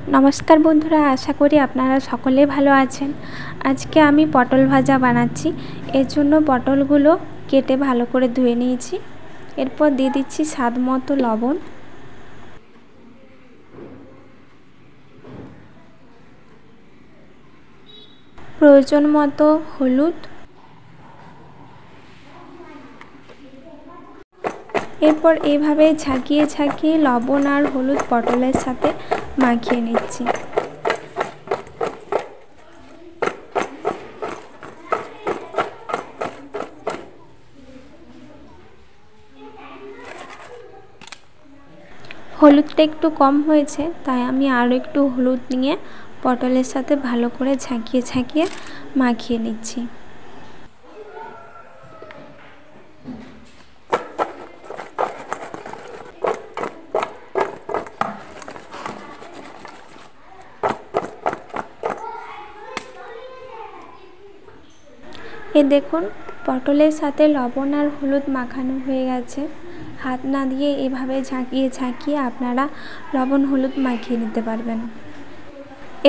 नमस्कार बंधुरा, आशा करी आपनारा सकले भालो आछेन। आज के आमी पटल भाजा बानाচ্ছি। एर जोन्नो पटलगुलो केटे भालो करे धुए निয়েছি। एरपर दिए दिচ্ছি स्वाद मतो लवण, प्रयोजन मतो हलुद, एरपर एइभाবে झाँकिয়ে झाँकिয়ে लवण और हलुद पटलेर साथे माखिয়ে निচ্ছি। हलुदटा एकटू कम हয়েছে, তাই আমি আরও একটু হলুদ নিয়ে পটলের সাথে ভালো করে ঝাঁকিয়ে ঝাঁকিয়ে মাখিয়ে নিচ্ছি। ये देखुन पटलेर साथे लवण और हलुद माखानो हये गेछे। हाथ ना दिए एभाবে झाँकिয়ে झाँकिয়ে आपनारा लवण हलुद माखिয়ে निते पारबेन।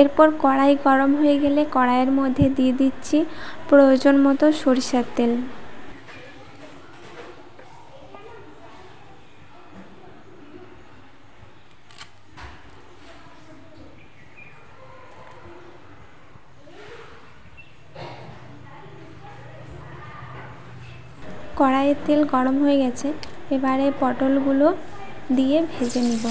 एरपर कड़ाई गरम हये गेले कड़ाइयेर मধ্যে दिए दिচ্ছি प्रयोजन मतो सरिषार तेल। कड़ाइये तेल गरम हो गेছে, एबारे पटलगुलो दिए भेजे निब।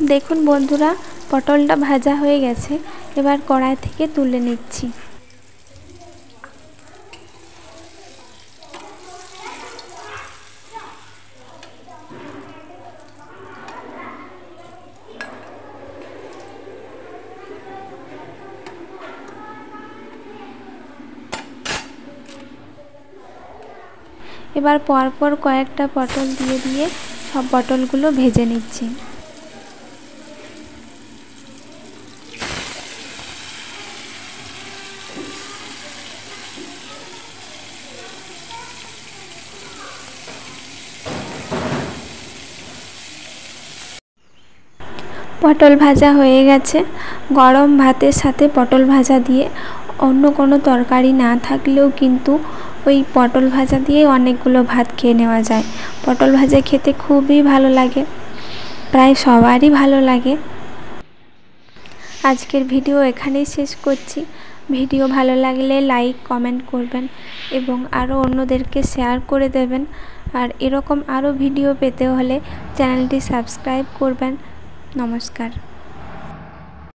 देखुन बंधुरा पटलटा भाजा हो गेছে, एबार कड़ाई थेके तुले निচ্ছি। एबार परपर कयेकटा पटल दिए दिए सब पटलगुलो भेजे निচ্ছি। पटल भाजा हो गेছে। गरम भातेर साथे पटल भाजा दिए अन्य कोनो तरकारी ना थाकलेও किन्तु ওই পটল ভাজা দিয়ে অনেকগুলো ভাত খেয়ে নেওয়া যায়। পটল ভাজা খেতে খুবই ভালো লাগে, প্রায় সবারই ভালো লাগে। আজকের ভিডিও এখানেই শেষ করছি। ভিডিও ভালো লাগলে লাইক কমেন্ট করবেন এবং আরও অন্যদেরকে শেয়ার করে দেবেন। আর এরকম আরও ভিডিও পেতে হলে চ্যানেলটি সাবস্ক্রাইব করবেন। নমস্কার।